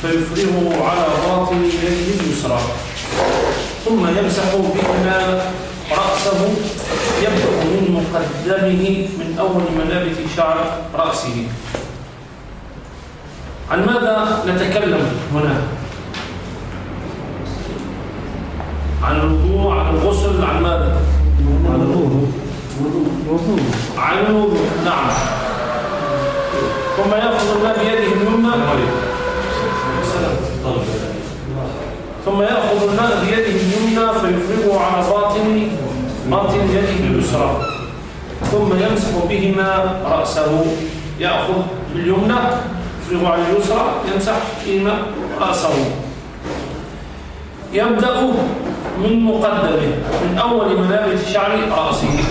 فيفرغه على باطن يده اليسرى ثم يمسح بهما رأسه يبدأ من مقدمه من أول منابت شعر رأسه. عن ماذا نتكلم هنا؟ عن الوضوء، عن الغسل، عن ماذا؟ عن الوضوء. عن الوضوء، نعم. ثم يأخذ الماء بيده اليمنى ثم يأخذ الماء بيده اليمنى فيفرغه على باطن يده اليسرى ثم يمسح بهما رأسه. يأخذ باليمنى يفرغه على اليسرى يمسح بهما رأسه. يبدأ من مقدمه من أول منابت شعر رأسه،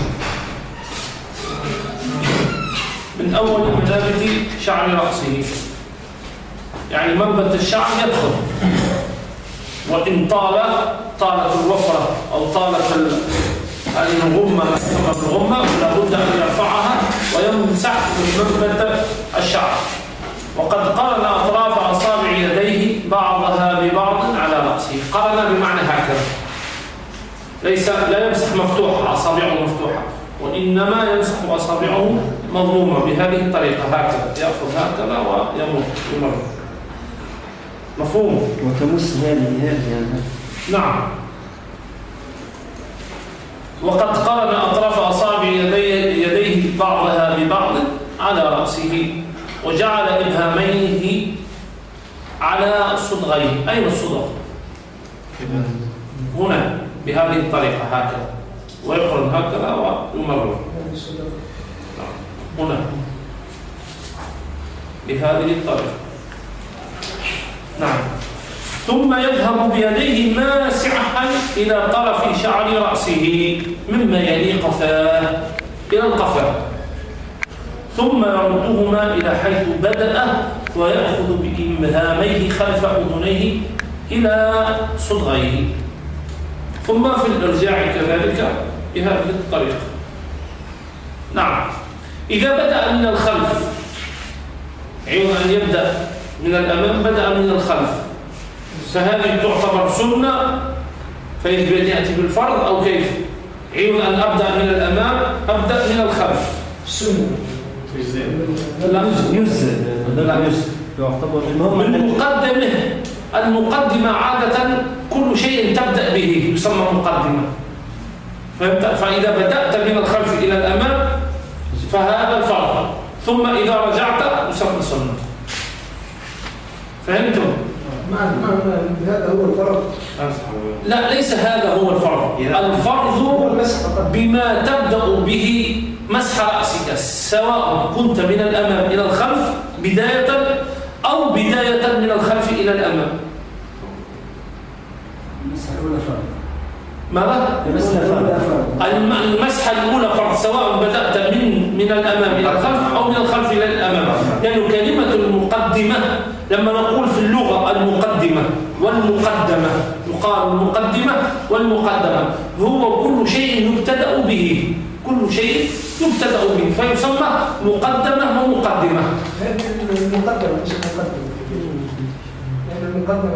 من أول منابت شعر رأسه، يعني منبت الشعر يدخل، وإن طالت الوفرة أو طالت هذه الغمة مثل الغمة لابد أن يرفعها ويمسح منبت الشعر. وقد قارن أطراف أصابع يديه بعضها ببعض على رأسه. قارن بمعنى هكذا، ليس لا يمسح مفتوحة أصابعه مفتوحة، وإنما يمسح أصابعه مضمومة بهذه الطريقة هكذا، يأخذ هكذا ويمر. مفهوم؟ وتمس هذه يعني. نعم. وقد قارن أطراف أصابع يديه بعضها ببعض على رأسه وجعل إبهاميه على صدغيه. أين الصدغ؟ هنا بهذه الطريقة هكذا، ويقرن هكذا ويمرر هنا بهذه الطريقة. نعم. ثم يذهب بيديه ماسحا إلى طرف شعر رأسه مما يلي قفاه إلى القفا، ثم يردهما إلى حيث بدأ ويأخذ بإبهاميه خلف أذنيه إلى صدغيه، ثم في الإرجاع كذلك بهذه الطريقة. نعم. إذا بدأ من الخلف، عوض أن يبدأ من الأمام بدأ من الخلف، فهذه تعتبر سنة فيجب أن يأتي بالفرض أو كيف؟ عوض أن أبدأ من الأمام أبدأ من الخلف. سنة لا يجزء يعتبر من مقدمه. المقدمة عادة كل شيء تبدأ به يسمى مقدمة. فإذا بدأت من الخلف إلى الأمام فهذا الفرض، ثم إذا رجعت يسمى سنة. فهمتم؟ هذا هو الفرض. لا، ليس هذا هو الفرض. الفرض بما تبدأ به مسح رأسك، سواء كنت من الأمام إلى الخلف بداية أو بداية من الخلف إلى الأمام. المسح الأولى فرض. ماذا؟ المسح الأولى فرض، سواء بدأت من الأمام إلى الخلف أو من الخلف إلى الأمام. لأن كلمة المقدمة لما نقول في اللغة المقدمة والمقدمة، يقال المقدمة والمقدمة، هو كل شيء يبتدأ به، كل شيء يبتدأ به فيسمى مقدمة ومقدمة. المقدمة مش المقدمة، يعني المقدمة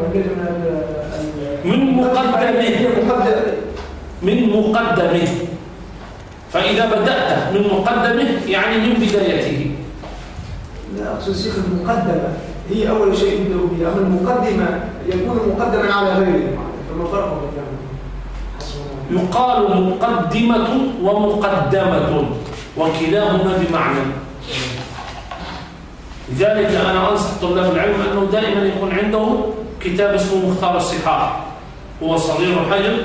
من مقدمه. فإذا بدأت من مقدمه يعني من بدايته. لا أقصد شيخ، المقدمة هي أول شيء يبدأ به، أما المقدمة يكون مقدما على غيره، فما فرق بينهما؟ يقال مقدمة ومقدمة وكلاهما بمعنى. لذلك أنا أنصح طلاب العلم أنه دائما يكون عنده كتاب اسمه مختار الصحاح. هو صغير الحجم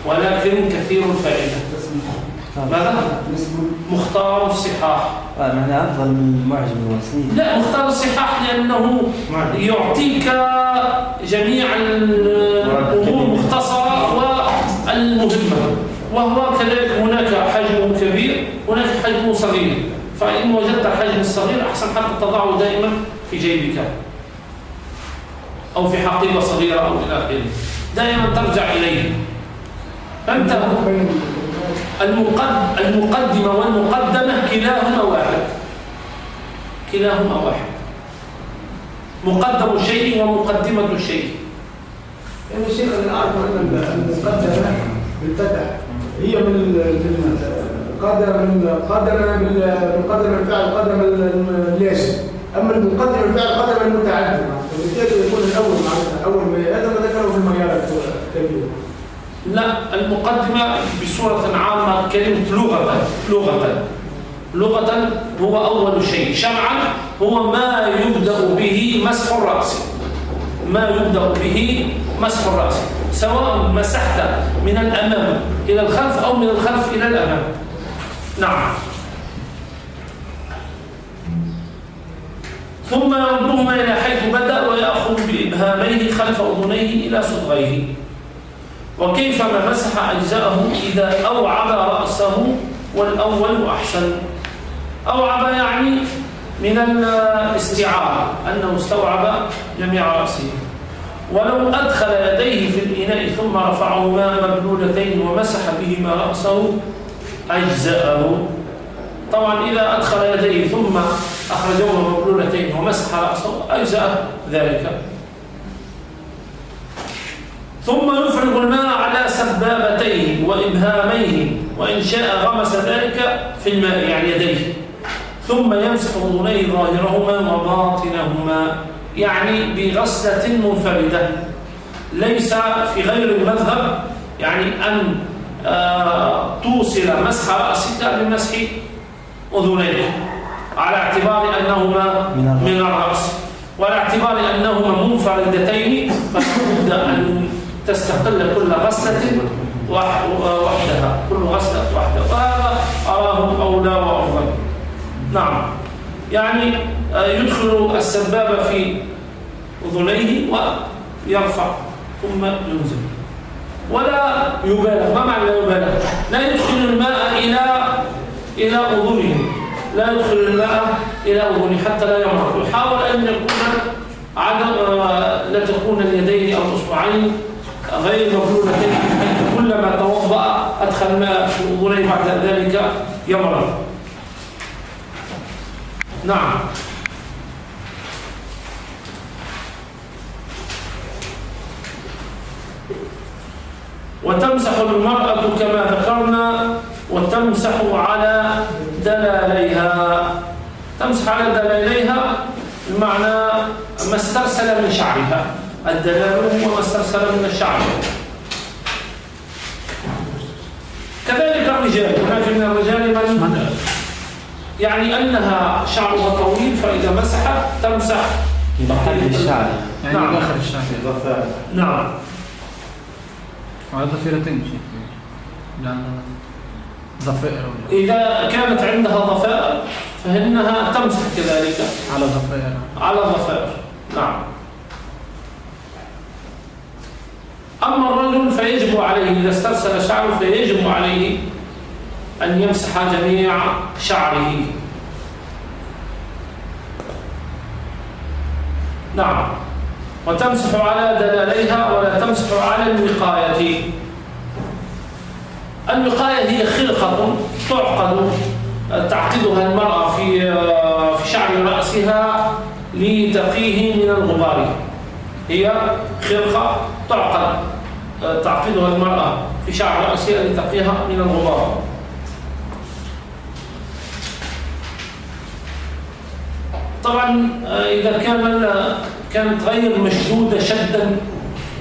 ولكن كثير الفائدة. ماذا؟ مختار الصحاح. معنى أفضل من المعجم الوسيط. لا، مختار الصحاح لأنه يعطيك جميع الأمور مختصرة والمهمة، وهو كذلك هناك حجم كبير هناك حجم صغير، فإن وجدت الحجم الصغير أحسن حتى تضعه دائما في جيبك أو في حقيبة صغيرة أو إلى آخره، دائما ترجع إليه. فأنت المقدمة والمقدمة كلاهما واحد، كلاهما واحد. مقدم شيء ومقدمة شيء. يعني الشيخ أنا أعرف أن المقدمة بالفتح هي من قدم الفعل قدم اللازم، أما المقدم الفعل قدم المتعدي، وبالتالي يكون الأول معناتها أول ما هذا ما ذكره في المعيار الكبير. لا، المقدمة بصورة عامة كلمة لغة هو أول شيء، شرعا هو ما يبدأ به مسح الرأس، سواء مسحت من الأمام إلى الخلف أو من الخلف إلى الأمام. نعم. ثم يردهما إلى حيث بدأ ويأخذ بإبهاميه خلف أذنيه إلى صدغيه، وكيفما مسح أجزاءه إذا أوعب رأسه، والأول أحسن. أوعب يعني من الاستيعاب، أنه استوعب جميع رأسه. ولو أدخل يديه في الإناء ثم رفعهما مبلولتين ومسح بهما رأسه أجزاءه. طبعا إذا أدخل يديه ثم أخرجهما مبلولتين ومسح رأسه أجزاء ذلك. ثم يفرغ الماء على سبابتيه وإبهاميه، وإن شاء غمس ذلك في الماء يعني يديه، ثم يمسح أذنيه ظاهرهما وباطنهما، يعني بغسلة منفردة، ليس في غير المذهب يعني أن توصل مسح رأسك بمسح أذنيك على اعتبار أنهما من الرأس، وعلى اعتبار أنهما منفردتين فلابد أن تستقل كل غسلة وحدها، كل غسلة وحدها، وهذا أراه أولى وأفضل. نعم، يعني يدخل السبابة في أذنيه ويرفع ثم ينزل، ولا يبالغ. ما معنى لا يبالغ؟ لا يدخل الماء إلى أذنه، لا يدخل الماء إلى أذنه حتى لا يمرض. يحاول أن يكون لا تكون اليدين أو الأصبعين غير مبلولتين، كلما توضأ أدخل الماء في أذنيه بعد ذلك يمرض. نعم. وتمسح المرأة كما ذكرنا، وتمسح على دلاليها. تمسح على دلاليها بمعنى ما استرسل من شعرها، الدلال هو ما استرسل من الشعر. كذلك الرجال، هناك من الرجال من يعني أنها شعرها طويل، فإذا مسحت تمسح تحت الشعر، يعني نعم. آخر الشعر. نعم. وهذا ضفيرتين شيء، لأن ضفائر. إذا كانت عندها ضفائر فإنها تمسح كذلك على ضفائر. نعم. أما الرجل فيجب عليه إذا استرسل شعره فيجب عليه أن يمسح جميع شعره. نعم. وتمسح على دلاليها ولا تمسح على الوقاية. الوقاية هي خلقة تعقدها المرأة في شعر رأسها لتقيه من الغبار. هي خلقة تعقدها المرأة في شعر رأسها لتقيها من الغبار. طبعا إذا كانت غير مشدودة شدا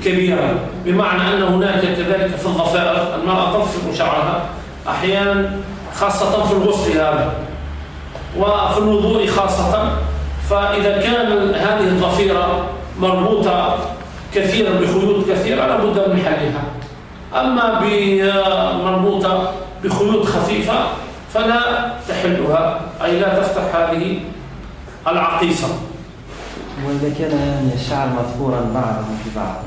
كبيرا، بمعنى أن هناك كذلك في الضفائر المرأة تفصل شعرها أحيانا، خاصة في الغسل هذا وفي الوضوء خاصة، فإذا كان هذه الضفيرة مربوطة كثيرا بخيوط كثيرة لابد من حلها. أما مربوطة بخيوط خفيفة فلا تحلها، أي لا تفتح هذه العقيصة. وإذا كان يعني الشعر مفطورا بعضه في بعض،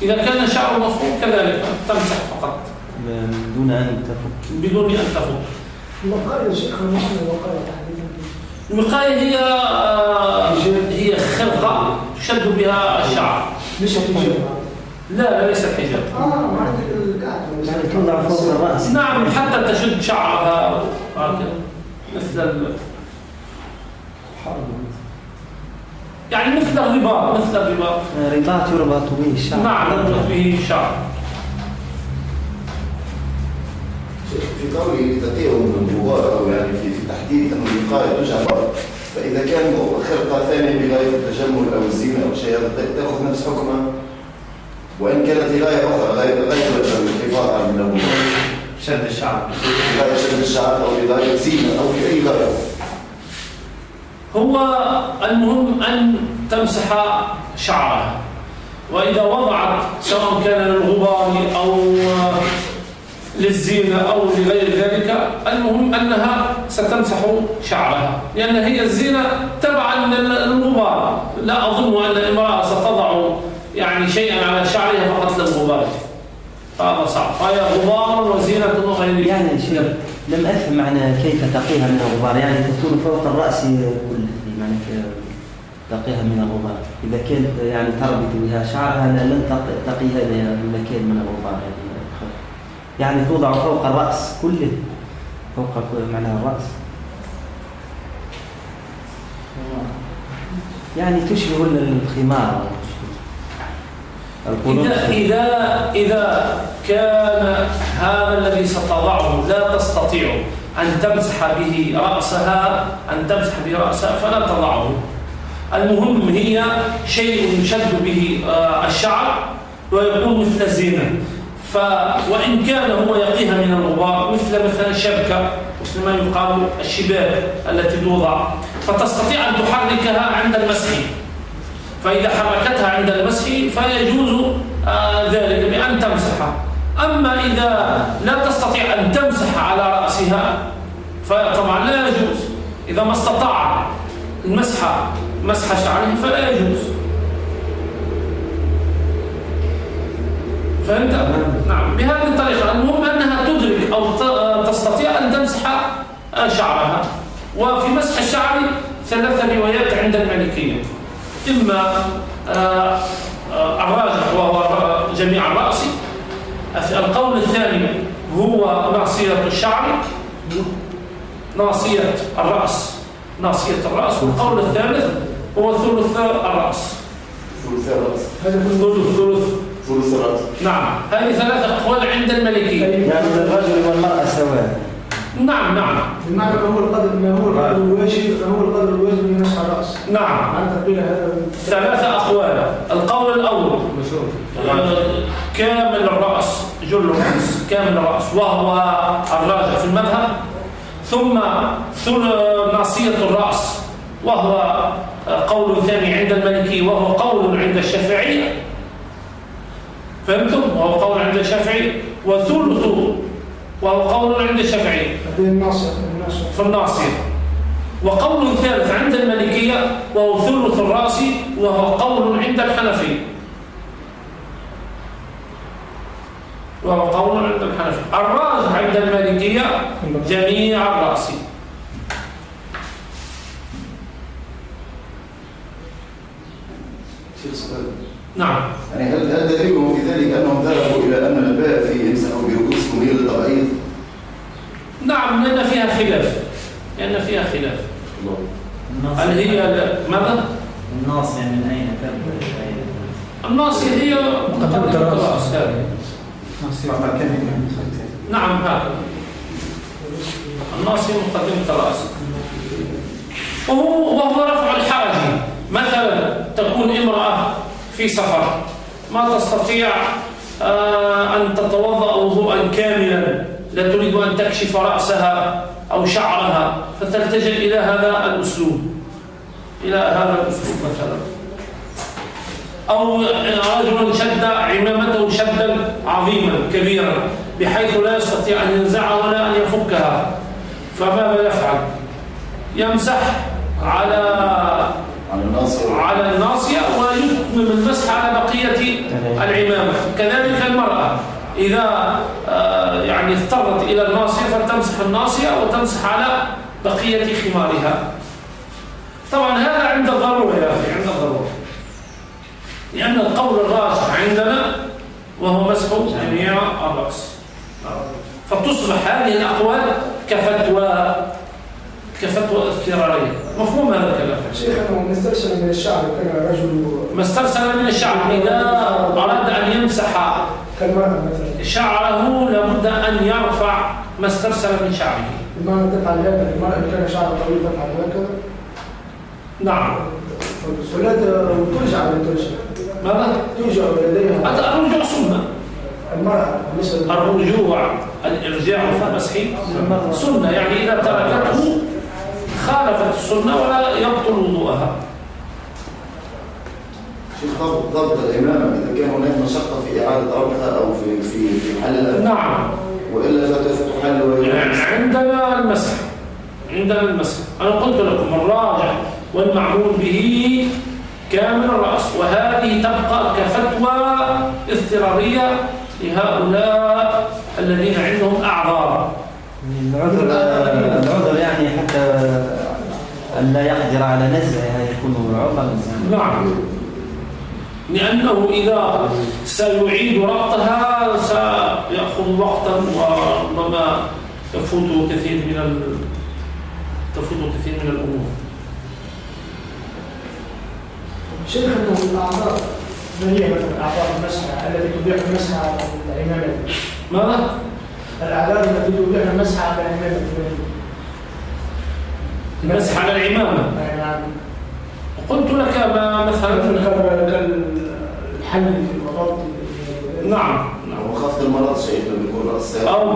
إذا كان الشعر مفطور كذلك تمسح فقط بدون أن تفك. الوقاية شيخ المعنى الوقاية تحديدا. الوقاية هي خلقة تشد بها الشعر، مش حجاب. لا ليس حجاب. معنى الكعب يعني توضع فوق الرأس. نعم، حتى تشد شعرها مثل يعني مثل الرباط، رباط يربط به الشعر. نعم يربط به الشعر. في قوله تقيه من الغبار أو يعني في تحديد أن الوقاية تجعل غبار، فإذا كان خرقة ثانية بغاية التجمل أو الزينة أو شيء تأخذ نفس حكمها، وإن كانت غاية أخرى غاية الحفاظ على النوم، شد الشعر، غاية شد الشعر أو غاية زينة أو أي غاية. هو المهم أن تمسح شعرها، وإذا وضعت سواء كان للغبار أو للزينة أو لغير ذلك، المهم أنها ستمسح شعرها، لأن هي الزينة تبعا للغبار. لا أظن أن امرأة ستضع يعني شيئا على شعرها فقط للغبار، فهذا صعب، فهي غبار وزينة وغير. يعني شيء لم أفهم معنى كيف تقيها من الغبار، يعني تكون فوق الرأس كله، يعني تقيها من الغبار. إذا كانت يعني تربط بها شعرها لن تقيها بمكان من الغبار، يعني توضع فوق الرأس كله، فوق معنى الرأس، يعني تشبه الخمار. إذا كان هذا الذي ستضعه لا تستطيع أن تمسح به رأسها فلا تضعه. المهم هي شيء يشد به الشعر ويكون مثل الزينة، وإن كان هو يقيها من الغبار مثل الشبكة، مثل ما يقال الشباك التي توضع، فتستطيع أن تحركها عند المسح. فإذا حركتها عند المسح فيجوز ذلك بأن تمسحها. أما إذا لا تستطيع أن تمسح على رأسها فطبعا لا يجوز. إذا ما استطاع مسح شعره فلا يجوز. فهمت؟ نعم، بهذه الطريقة. المهم أنها تدرك أو تستطيع أن تمسح شعرها. وفي مسح الشعر 3 روايات عند المالكية، إما الراجح وهو جميع الرأس، القول الثاني هو ناصية الشعر، ناصية الرأس، والقول الثالث هو ثلث الرأس. ثلث الرأس. نعم، هذه 3 أقوال عند المالكية. يعني الرجل والمرأة سواء. نعم. بمعنى هو القدر الواجب من مسح الرأس. نعم. عن تقبيل هذا 3 أقوال. القول الأول كامل الرأس، جل الرأس، كامل الرأس، وهو الراجح في المذهب. ثم ناصية الرأس، وهو قول ثاني عند المالكي، وهو قول عند الشافعي. فهمتم؟ وهو قول عند الشافعي. وثلث، وهو قول عند الشافعي في الناصية. وقول ثالث عند المالكية وهو ثلث الرأس، وهو قول عند الحنفي. الراجح عند المالكية جميع الرأس. نعم. يعني هل دليلهم في ذلك أنهم ذهبوا إلى أن الباء في يمسحوا برؤوسهم هي للتبعيض؟ نعم، لأن فيها خلاف. هل هي ماذا؟ الناصية من أين تبدأ؟ الناصية هي مقدمة الرأس. نعم، هكذا. الناصية مقدمة الرأس، وهو رفع الحرج. مثلا تكون امرأة في سفر ما تستطيع أن تتوضأ وضوءا كاملا، لا تريد أن تكشف رأسها أو شعرها، فتلتجئ إلى هذا الأسلوب مثلا. أو رجل شد عمامته شدا عظيما كبيرا بحيث لا يستطيع أن ينزعها ولا أن يفكها، فماذا يفعل؟ يمسح على الناصية ويتمم المسح على بقية العمامة. كذلك المرأة إذا يعني اضطرت إلى الناصية فتمسح الناصية وتمسح على بقية خمارها. طبعا هذا عند الضرورة يا أخي، عند الضرورة، لأن القول الراجح عندنا وهو مسح جميع الرأس. فتصبح هذه الأقوال كفتوى كفتوى اضطرارية. مفهوم هذا الكلام؟ شيخ أنه مسترسل من الشعر كان رجل ما استرسل من الشعر إذا أراد أن يمسح كالمرأة مثلا شعره لابد أن يرفع ما استرسل من شعره. المرأة تفعل هكذا، المرأة إن كان شعرها طويل تفعل هكذا. نعم. ولا ترجع ولا ترجع؟ ماذا؟ ترجع لديها هذا الرجوع سنة. المرأة بالنسبة الرجوع الإرجاع في المسح سنة، يعني إذا تركته خالفت السنة ولا يبطل وضوءها. شيخ ضبط الإمامة إذا كان هناك مشقة في إعادة ربطها أو في حلها. نعم. وإلا فتحل عندنا المسح. عندنا المسح. أنا قلت لكم الراجع والمعمول به كامل الرأس، وهذه تبقى كفتوى اضطرارية لهؤلاء الذين عندهم أعذار. العذر يعني حتى أن لا يقدر على نزعها يكون عذرا. نعم، لأنه إذا سيعيد ربطها سيأخذ وقتا وربما تفوت كثير من الأمور. شيخ أنه الأعضاء ما هي مثلا أعضاء المسح التي تبيح المسح على العمامة؟ ماذا؟ الأعضاء التي تبيح المسح على العمامة. المسح على العمامة. نعم. قلت لك ما مثلا كالحل في الوضوء. نعم. وخفض المرض شيء لما يكون رأس أو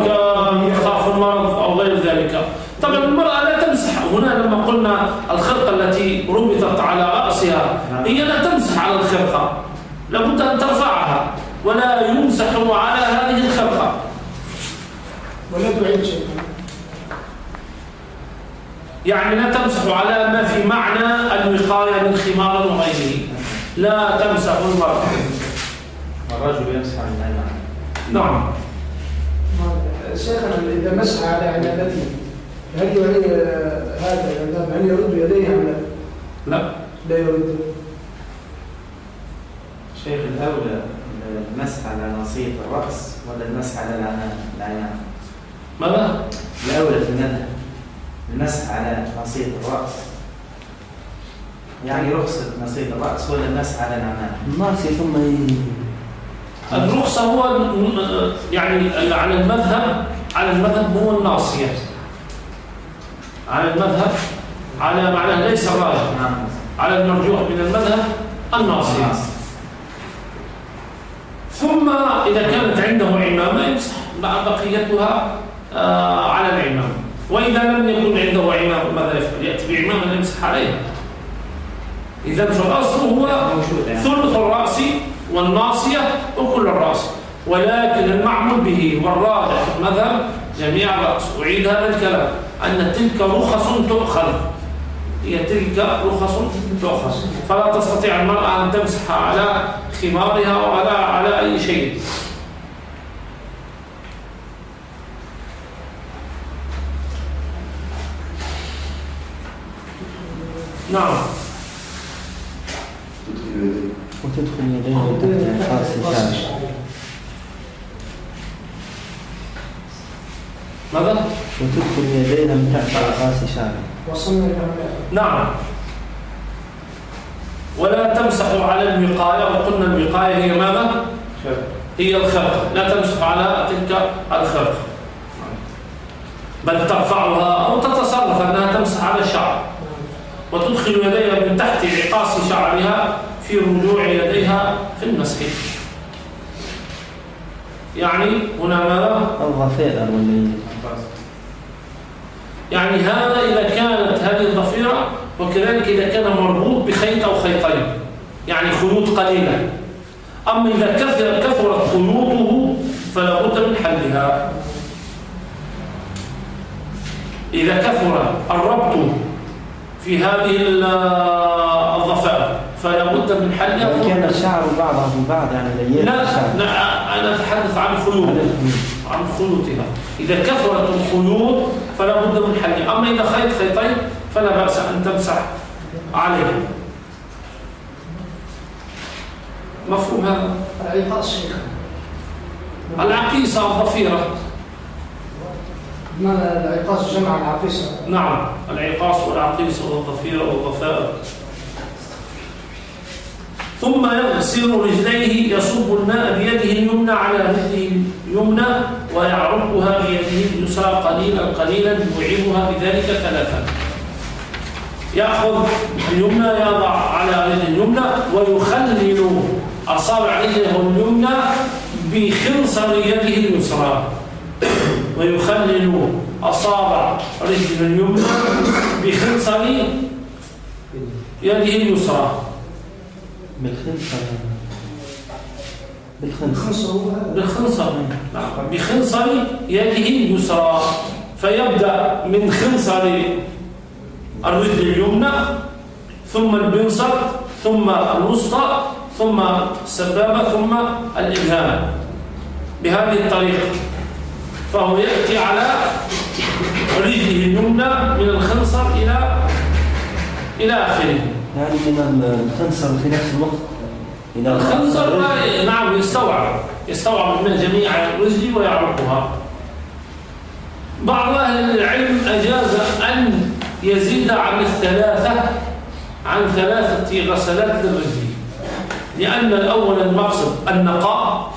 كخاف المرض أو غير ذلك. طبعا المرأة لا تمسح. هنا لما قلنا الخرقة التي ربطت على رأسها هي لا تمسح على الخرقة، لابد أن ترفعها ولا يمسح على هذه الخرقة. ولا تعيد شيء. يعني لا تمسح على ما في معنى الوقاية من خمار وغيره. لا تمسح المرأة. الرجل يمسح على العمامة. نعم. شيخنا إذا مسح على عمامته هل يعني هذا العمام هل يرد يديه أم لا؟ لا. لا يرد. شيخ الأولى المسح على نصيب الرأس ولا المسح على العمامة؟ ماذا؟ الأولى في المذهب المسح على نصيب الرأس، يعني رخصة نصيب الرأس ولا المسح على العمامة؟ الناصية ثم الرخصة هو يعني على المذهب هو الناصية. على المذهب على معناه ليس الراجح، على المرجوح من المذهب الناصية. ثم إذا كانت عنده عمامة يمسح بقيتها على العمامة، وإذا لم يكن عنده عمامة ماذا يفعل؟ يأتي بعمامة يمسح عليها. إذا فالأصل هو ثلث الرأس والناصية وكل الرأس، ولكن المعمول به والراجح المذهب جميع الرأس. أعيد هذا الكلام أن تلك رخص تؤخذ، هي تلك رخص تؤخذ، فلا تستطيع المرأة أن تمسح على خمارها ولا على أي شيء. نعم. وتدخل يديه من تحت رأس الشعر. ماذا؟ وتدخل يديها من تحت رأس شعر. نعم. ولا تمسح على الوقاية، وقلنا الوقاية هي ماذا؟ هي الخرقة. لا تمسح على تلك الخرقة، بل ترفعها أو تتصرف أنها تمسح على الشعر، وتدخل يديها من تحت عقاص شعرها في رجوع يديها في المسح. يعني هنا ماذا؟ الضفيرة يعني هذا إذا كانت هذه الضفيرة، وكذلك إذا كان مربوط بخيط أو خيطين، يعني خيوط قليلة. أما إذا كثرت خيوطه فلا بد من حلها. إذا كثر الربط في هذه الضفائر فلا بد من حلها. كان الشعر بعضه بعض يعني لا أنا أتحدث عن الخيوط، عن خيوطها. إذا كثرت الخيوط فلا بد من حلها. أما إذا خيطين فلا بأس أن تمسح عليه. مفهوم هذا؟ العقاص شيخ. العقيصة الضفيرة العقاص جمع العقيصة. نعم، العقاص والعقيصة والضفيرة والضفائر. ثم يغسل رجليه، يصب الماء بيده اليمنى على رجله اليمنى ويعرقها بيده اليسرى قليلا قليلا يعيبها بذلك 3. يأخذ اليمنى يضع على رجله اليمنى ويخلل أصابع رجله اليمنى بخنصر يده اليسرى، ويخلل أصابع رجله اليمنى بخنصر يده اليسرى. بالخنصر بخنصر يده اليسرى. فيبدأ من خنصر الرجل اليمنى ثم البنصر ثم الوسطى ثم السبابة ثم الإبهام بهذه الطريقة. فهو يأتي على رجله اليمنى من الخنصر إلى آخره. يعني من الخنصر في نفس الوقت الخنصر نعم يستوعب من جميع الرجل ويعرقها. بعض أهل العلم أجاز أن يزيد عن 3 غسلات للرجل، لأن الأول المقصد النقاء،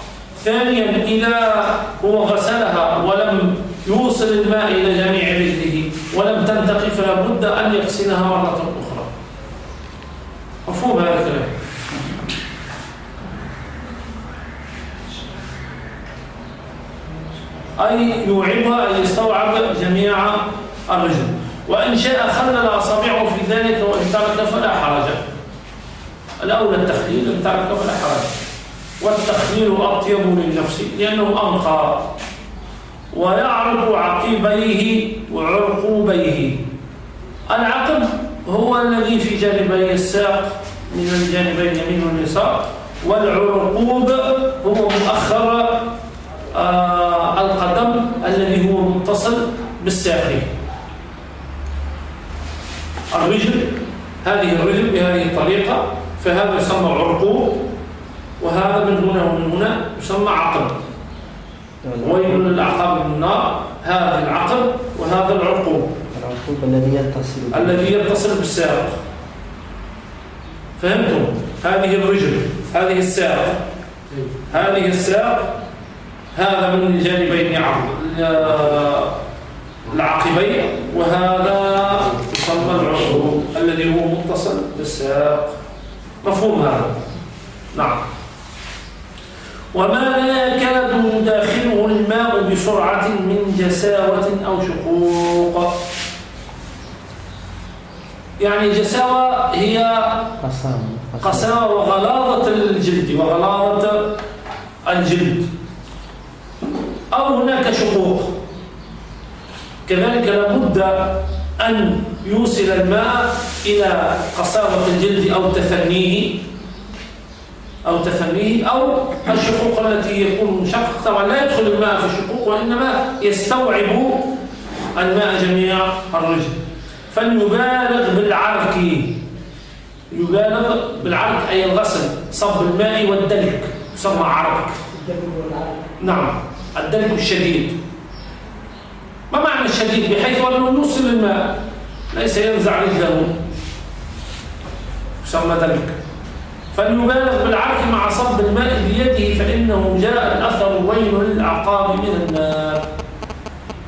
ثانيا إذا هو غسلها ولم يوصل الماء إلى جميع رجله ولم تنتقي فلا بد أن يغسلها مرة أخرى. مفهوم هذا الكلام؟ أي يوعبها أن يستوعب جميع الرجل. وإن شاء خلل أصابعه في ذلك وإن ترك فلا حرج. الأولى التخليل، إن ترك فلا حرج. والتخليل أطيب للنفس لأنه أنقى. ويعرق عقبيه وعرقوبيه. العقب هو الذي في جانبي الساق من الجانبين اليمين واليسار، والعرقوب هو مؤخر القدم الذي هو متصل بالساقين. الرجل، هذه الرجل بهذه الطريقة، فهذا يسمى عرقوب، وهذا من هنا ومن هنا يسمى عقب. ويل للأعقاب من النار، هذا العقب وهذا العرقوب الذي يتصل بالساق. فهمتم؟ هذه الرجل، هذه الساق، هذه الساق، هذا من الجانبين العقبين، وهذا يسمى العرقوب الذي هو متصل بالساق. مفهوم هذا؟ نعم. وما لا يكاد يداخله الماء بسرعة من جساوة أو شقوق. يعني جساوة هي قساوة وغلاظة الجلد أو هناك شقوق. كذلك لابد أن يوصل الماء إلى قساوة الجلد أو تثنيه أو الشقوق التي يكون مشقق. طبعا لا يدخل الماء في الشقوق وإنما يستوعب الماء جميع الرجل. فليبالغ بالعرق، أي الغسل، صب الماء والدلك يسمى عرق. نعم، الدلك الشديد. ما معنى الشديد؟ بحيث أنه يوصل الماء ليس ينزع رجله، يسمى دلك. فليبالغ بالعرق مع صب الماء بيده، فإنه جاء الأثر ويل للأعقاب من النار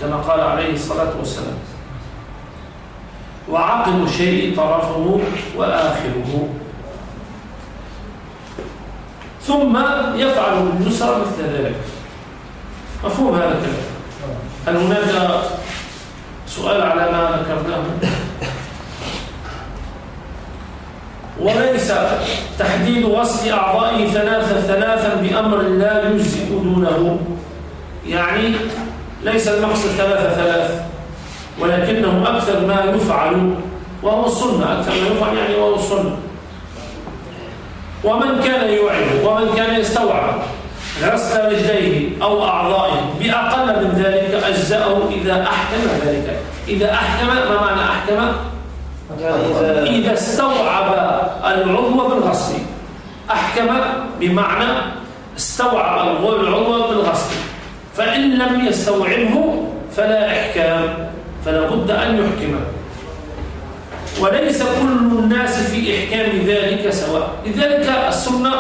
كما قال عليه الصلاة والسلام. وعقل الشيء طرفه وآخره. ثم يفعل باليسرى مثل ذلك. مفهوم هذا الكلام؟ هل هناك سؤال على ما ذكرناه؟ وليس تحديد غسل أعضائه ثلاثا بأمر لا يجزئ دونه. يعني ليس المقصد 3 ولكنه أكثر ما يفعل وهو السنة. أكثر ما يفعل يعني وهو السنة. ومن كان يوعد ومن كان يستوعب غسل رجليه أو أعضائه بأقل من ذلك أجزأه إذا أحكم ذلك. إذا أحكم، ما معنى أحكم؟ إذا استوعب العضو بالغسل. أحكم بمعنى استوعب العضو بالغسل. فإن لم يستوعبه فلا إحكام، فلا بد أن يحكم، وليس كل الناس في إحكام ذلك سواء. لذلك السنة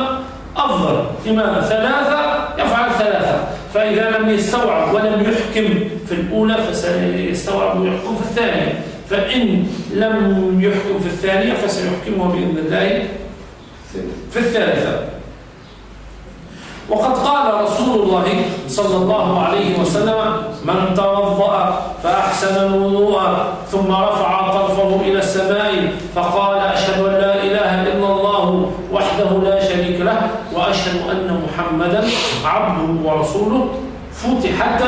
أفضل. لماذا؟ 3 يفعل 3، فإذا لم يستوعب ولم يحكم في الأولى فسيستوعب ويحكم في الثانية، فإن لم يحكم في الثانية فسيحكمه بإذن الله في الثالثة. وقد قال رسول الله صلى الله عليه وسلم: من توضأ فأحسن الوضوء ثم رفع طرفه إلى السماء فقال: أشهد أن لا إله إلا الله وحده لا شريك له وأشهد أن محمدا عبده ورسوله، فتحت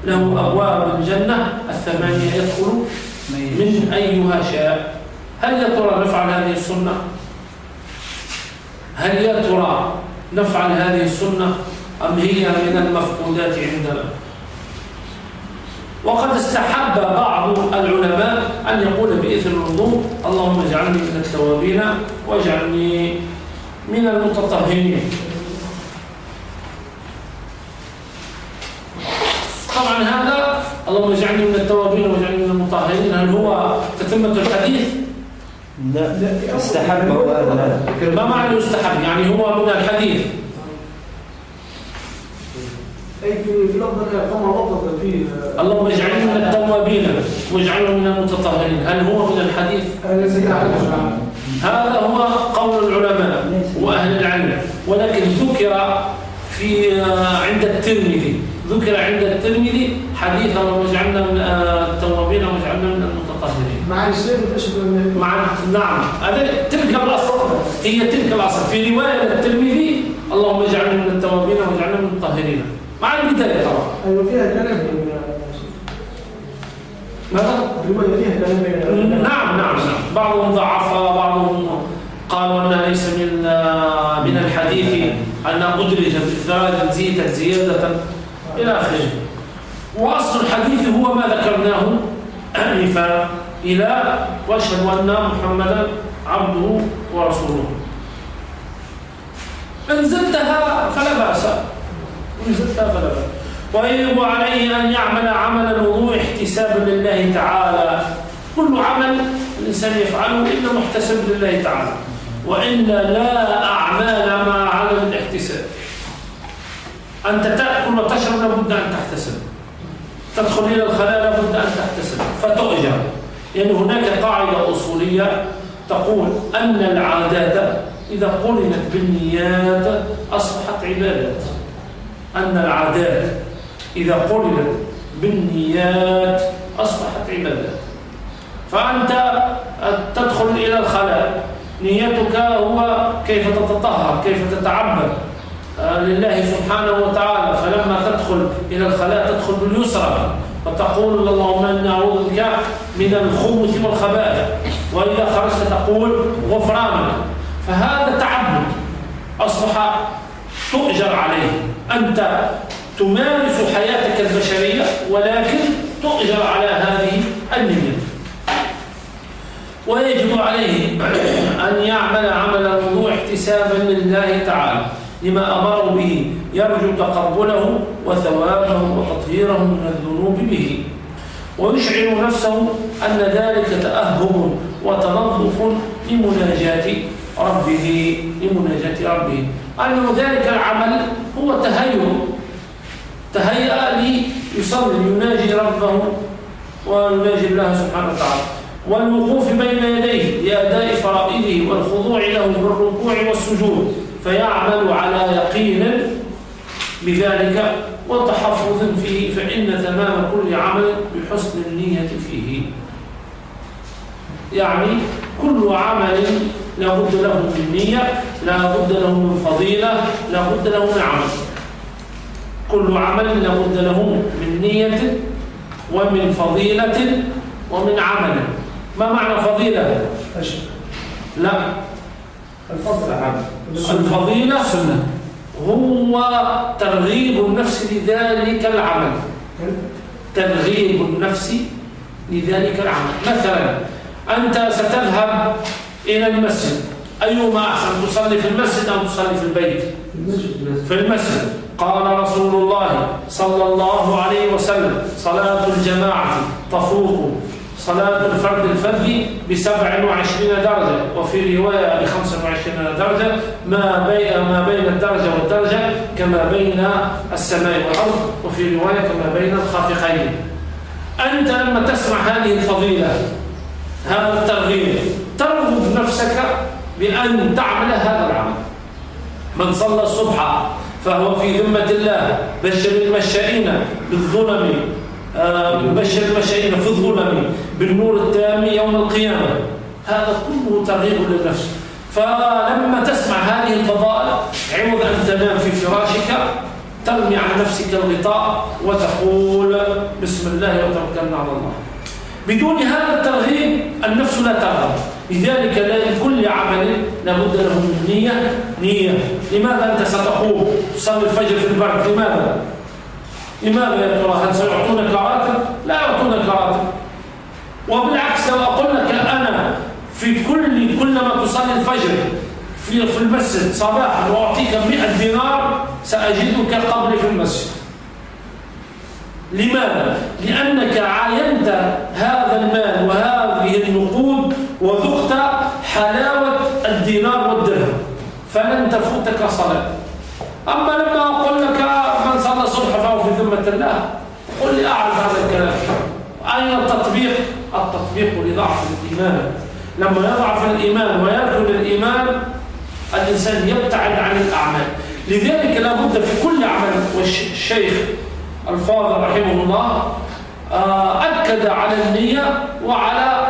له أبواب الجنة 8 يدخل من أيها شاء. هل يا ترى نفعل هذه السنة؟ هل يا ترى نفعل هذه السنة أم هي من المفقودات عندنا؟ وقد استحب بعض العلماء أن يقول بإثر الوضوء: اللهم اجعلني من التوابين واجعلني من المتطهرين. طبعا هذا اللهم اجعلني من التوابين واجعلني من المتطهرين هل هو تتمة الحديث؟ لا، استحب هو هذا. ما معنى يستحب؟ يعني هو من الحديث. أي في لفظ كما لفظ فيه اللهم اجعلني من التوابين واجعلني من المتطهرين، هل هو من الحديث؟ هذا هو قول العلماء وأهل العلم، ولكن ذكر عند الترمذي حديث اللهم اجعلنا من التوابين واجعلنا من المتطهرين. مع الإسلام نعم، هذا تلك الأصل في رواية الترمذي: اللهم اجعلنا من التوابين واجعلنا من المتطهرين، مع البداية طبعا. أيوة فيها كلام. ماذا؟ الرواية فيها كلام. نعم، بعضهم ضعفها، بعضهم قالوا أنها ليس من الحديث، أنها أدرجت بالزاد زيدت زيادة إلى آخره. وأصل الحديث هو ما ذكرناه آنفا إلى وأشهد أن محمدا عبده ورسوله. إن زدتها فلا بأس، ويجب عليه أن يعمل عمل الوضوء احتسابا لله تعالى. كل عمل الإنسان يفعله إلا محتسب لله تعالى، وإلا لا أعمال مع عدم الاحتساب. أنت تأكل وتشرب لابد أن تحتسب، تدخل إلى الخلاء لابد أن تحتسب فتؤجر. لأن هناك قاعدة أصولية تقول أن العادات إذا قرنت بالنيات أصبحت عبادات. أن العادات إذا قرنت بالنيات أصبحت عبادات. فأنت تدخل إلى الخلاء، نيتك هو كيف تتطهر، كيف تتعبد لله سبحانه وتعالى. فلما تدخل إلى الخلاء تدخل باليسرى وتقول اللهم إني أعوذ بك من الخبث والخبائث، وإذا خرجت تقول غفرانك. فهذا تعبد أصبح تؤجر عليه. أنت تمارس حياتك البشرية ولكن تؤجر على هذه النية. ويجب عليه أن يعمل عمل الوضوء احتسابا لله تعالى لما أمر به، يرجو تقبله وثوابه وتطهيره من الذنوب به، ويشعر نفسه أن ذلك تأهب وتنظف لمناجاة ربه. أن ذلك العمل هو تهيأ ليصلي يناجي ربه ويناجي الله سبحانه وتعالى، والوقوف بين يديه لأداء فرائضه والخضوع له بالركوع والسجود، فيعمل على يقين بذلك وتحفظ فيه، فإن تمام كل عمل بحسن النية فيه. يعني كل عمل لا بد له من نية، لا بد له من فضيلة، لا بد له من عمل. كل عمل لا بد له من نية ومن فضيلة ومن عمل. ما معنى فضيلة؟ لا، الفضيلة هو ترغيب النفس لذلك العمل. ترغيب النفس لذلك العمل. مثلا أنت ستذهب إلى المسجد، أيهما أحسن، تصلي في المسجد أو تصلي في البيت؟ في المسجد. قال رسول الله صلى الله عليه وسلم: صلاة الجماعة تفوق صلاة الفرد ب27 درجة، وفي رواية ب25 درجة، ما بين الدرجة والدرجة كما بين السماء والأرض، وفي رواية كما بين الخافقين. أنت لما تسمع هذه الفضيلة، هذا الترغيب، ترغب نفسك بأن تعمل هذا العمل. من صلى الصبح فهو في ذمة الله. بشر المشائين بالظلم، بشر المشائين في الظلم بالنور التام يوم القيامة. هذا كله ترغيب للنفس. فلما تسمع هذه الفضائل، عوض أن تنام في فراشك، ترمي عن نفسك الغطاء وتقول: بسم الله وتوكلنا على الله. بدون هذا الترغيب النفس لا ترغب. لذلك لكل عمل لابد له من نية. لماذا أنت ستقوم تصلي الفجر في البرد؟ لماذا يا ترى؟ هل سيعطونك راتب؟ لا يعطونك راتب. وبالعكس، لو أقول لك أنا في كلما تصلي الفجر في المسجد صباحا وأعطيك 100 دينار سأجدك قبلي في المسجد. لماذا؟ لأنك عاينت هذا المال وهذه النقود وذقت حلاوة الدينار والدرهم، فلن تفوتك صلاة. أما لما أقول لك من صلى الصبح فهو في ذمة الله، قل لي أعرف هذا الكلام. أين التطبيق؟ التطبيق لضعف الإيمان. لما يضعف الإيمان ويركن الإيمان، الإنسان يبتعد عن الأعمال. لذلك لابد في كل عمل، والشيخ الفاضل رحمه الله أكد على النية وعلى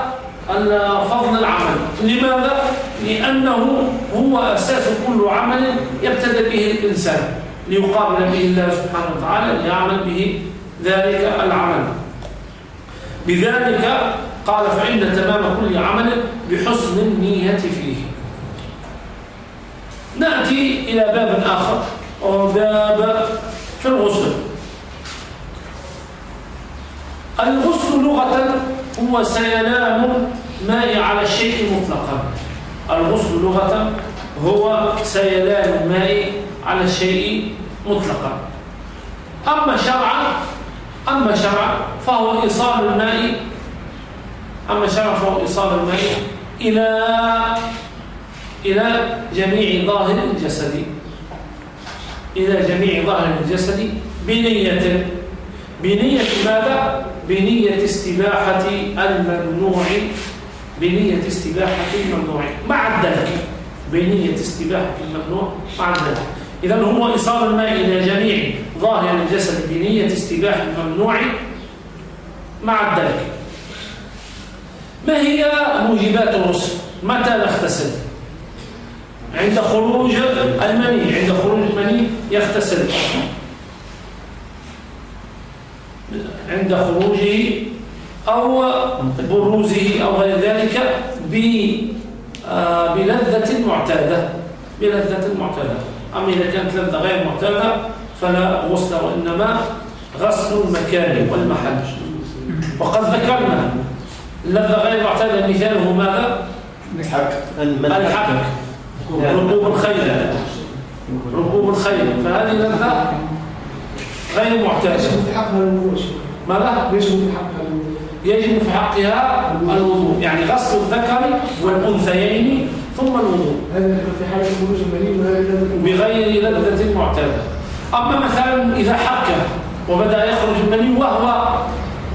فضل العمل. لماذا؟ لأنه هو أساس كل عمل يبتدأ به الإنسان ليقابل به الله سبحانه وتعالى، ليعمل به ذلك العمل. بذلك قال: فإن تمام كل عمل بحسن النية فيه. نأتي إلى باب آخر، وهو باب في الغسل. الغسل لغة هو سيلان ماء على الشيء مطلقا. الغسل لغة هو سيلان الماء على الشيء مطلقا. أما شرعا فهو إيصال الماء إلى جميع ظاهر الجسد بنية ماذا؟ بنية استباحة الممنوع مع الدلك. إذن هو إيصال الماء إلى جميع ظاهر الجسد بنية استباحة الممنوع مع الدلك. ما هي موجبات الغسل؟ متى نغتسل؟ عند خروج المني يغتسل. عند خروجه أو بروزه أو غير ذلك بلذة معتادة. أما إذا كانت لذة غير معتادة فلا غسل، وإنما غسل المكان والمحل. وقد ذكرنا اللذة غير معتادة مثاله ماذا؟ الحك، ركوب الخيل، فهذه لذة غير معتادة. ماذا؟ يجب في حقها الوضوء، يعني غسل الذكر والأنثيين ثم الوضوء. هذا في حالة خروج المني بغير لذة معتادة. أما مثلا إذا حك وبدأ يخرج المني وهو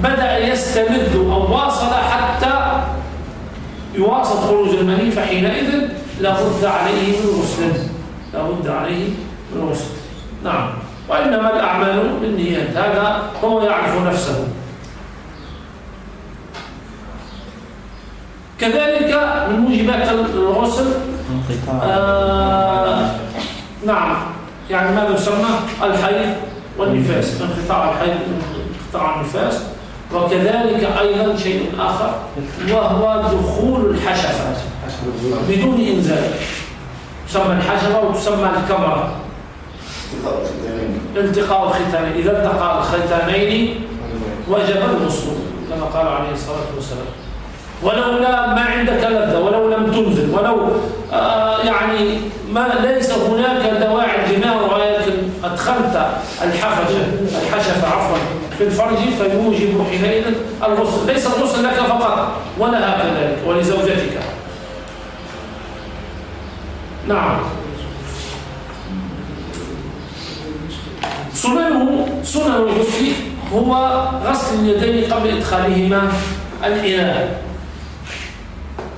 بدأ يستمد أو واصل حتى يواصل خروج المني، فحينئذ لابد عليه من غسل. نعم. وإنما الأعمال بالنيات، هذا هو يعرف نفسه. كذلك من موجبات الغسل نعم، يعني ماذا يسمى؟ الحيض والنفاس، انقطاع الحيض انقطاع النفاس. وكذلك أيضا شيء آخر وهو دخول الحشفة بدون إنزال، تسمى الحشفة وتسمى الكمرة. التقاء الختانين، إذا التقى الختانين وجب الغسل كما قال عليه الصلاة والسلام. ولولا ما عندك لذة، ولو لم تنزل، ولو يعني ما ليس هناك دواعي الجماع ولكن أدخلت الحشفة عفوا في الفرج فيوجب حينئذ الغسل، ليس الغسل لك فقط ولها كذلك ولزوجتك. نعم. سنن الغسل هو غسل اليدين قبل إدخالهما الإناء،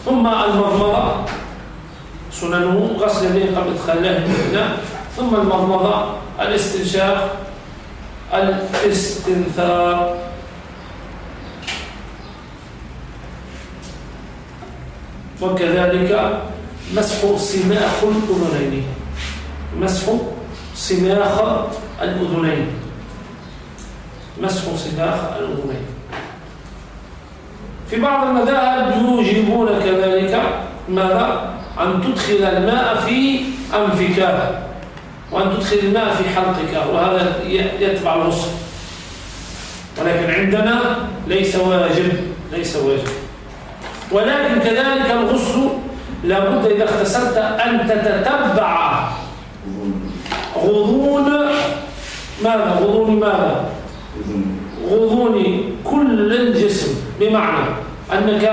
ثم المضمضة. سننه غسل اليدين قبل إدخالهما الإناء، ثم المضمضة، الاستنشاق، الاستنثار. وكذلك مسح سماخ الأذنين، مسح سماخ الأذنين، مسح سماخ الأذنين. في بعض المذاهب يوجبون كذلك ماذا؟ أن تدخل الماء في أنفك وأن تدخل الماء في حلقك، وهذا يتبع الغسل، ولكن عندنا ليس واجب، ليس واجب. ولكن كذلك الغسل لابد إذا اغتسلت أن تتتبع غضون ماذا؟ غضون ماذا؟ غضون كل الجسم، بمعنى أنك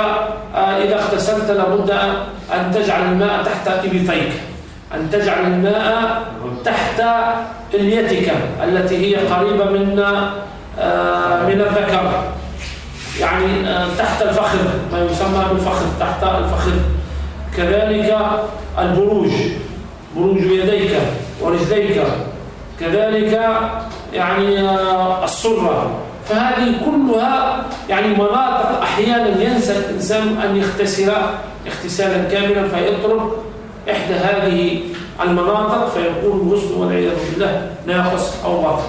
إذا اغتسلت لابد أن تجعل الماء تحت إبطيك، أن تجعل الماء تحت اليتك التي هي قريبة من الذكر، يعني تحت الفخذ، ما يسمى بالفخذ، تحت الفخذ. كذلك البروج، بروج يديك ورجليك، كذلك يعني السرة. فهذه كلها يعني مناطق أحيانا ينسى الإنسان أن يغتسل اغتسالا كاملا فيترك إحدى هذه المناطق فيكون الغسل والعياذ بالله ناقص أو باطل.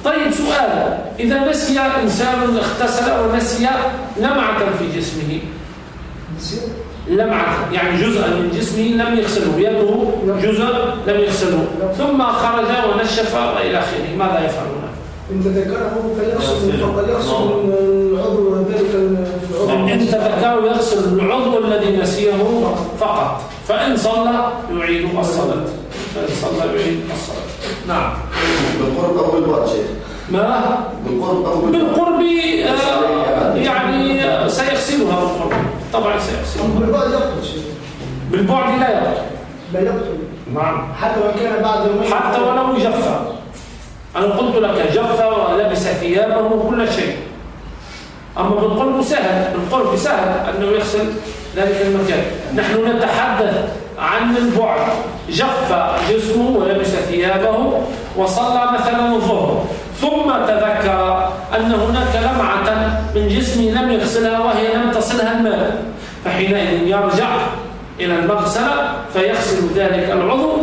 طيب سؤال، إذا نسي إنسان اغتسل ونسي لمعة في جسمه، لمعة يعني جزءا من جسمه لم يغسله، يده جزء لم يغسله، ثم خرج ونشف وإلى آخره، ماذا يفعلون؟ إن تذكره فيغسل العضو ذلك العضو. إن تذكره يغسل العضو الذي نسيه فقط، فإن صلى يعيد الصلاة، فإن صلى يعيد الصلاة. نعم. بالقرب أو بالبعد شيء؟ ما؟ بالقرب أو بالقرب يعني سيغسلها بالقرب، طبعا سيغسلها. بالبعد يقتل شيء. بالبعد لا يقتل. لا يقتل. نعم. حتى وإن كان بعد يومين. حتى ولو جف. أنا قلت لك جف ولبس ثيابه وكل شيء. أما بالقرب سهل، بالقرب سهل أنه يغسل ذلك المكان. نحن نتحدث عن البعد، جف جسمه ولبس ثيابه وصلى مثلا الظهر، ثم تذكر أن هناك لمعة من جسمه لم يغسلها وهي لم تصلها الماء، فحينئذ يرجع إلى المغسلة فيغسل ذلك العضو،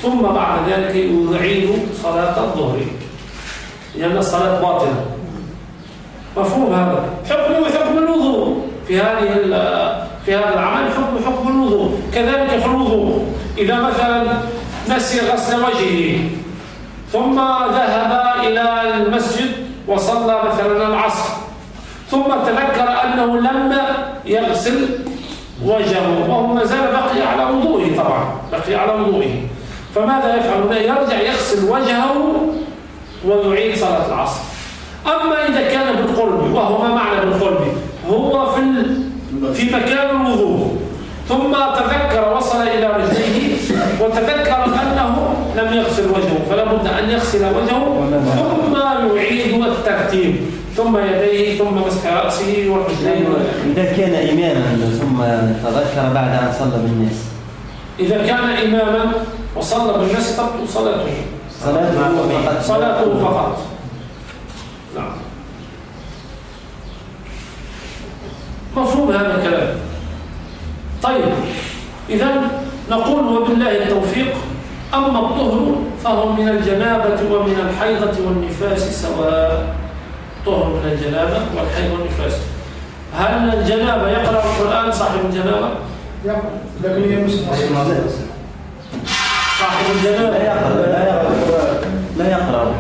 ثم بعد ذلك يعيد صلاة الظهر، لأن الصلاة باطلة. مفهوم هذا؟ حكم الوضوء في هذا العمل، حكم الوضوء. كذلك في الوضوء إذا مثلا نسي غسل وجهه ثم ذهب إلى المسجد وصلى مثلا العصر، ثم تذكر أنه لم يغسل وجهه وهو ما زال بقي على وضوئه، طبعا بقي على وضوئه، فماذا يفعل؟ يرجع يغسل وجهه ويعيد صلاة العصر. أما إذا كان بالقرب، وهو ما معنى بالقرب؟ هو في مكان الوضوء، ثم تذكر وصل إلى رجليه وتذكر أنه لم يغسل وجهه، فلا بد أن يغسل وجهه ثم يعيد الترتيب، ثم يديه، ثم مسح رأسه ورجليه. إذا كان إماما ثم تذكر بعد أن صلى بالناس، إذا كان إماما وصلى بالناس تبطل صلاته فقط. نعم. مفهوم هذا الكلام. طيب، إذا نقول وبالله التوفيق. أما الطهر فهو من الجنابة ومن الحيضة والنفاس سواء. طهر من الجنابة والحيض والنفاس. هل الجنابة يقرأ القرآن صاحب الجنابة؟ يقرأ، لكن هي مسلم. صاحب الجنابة لا يقرأ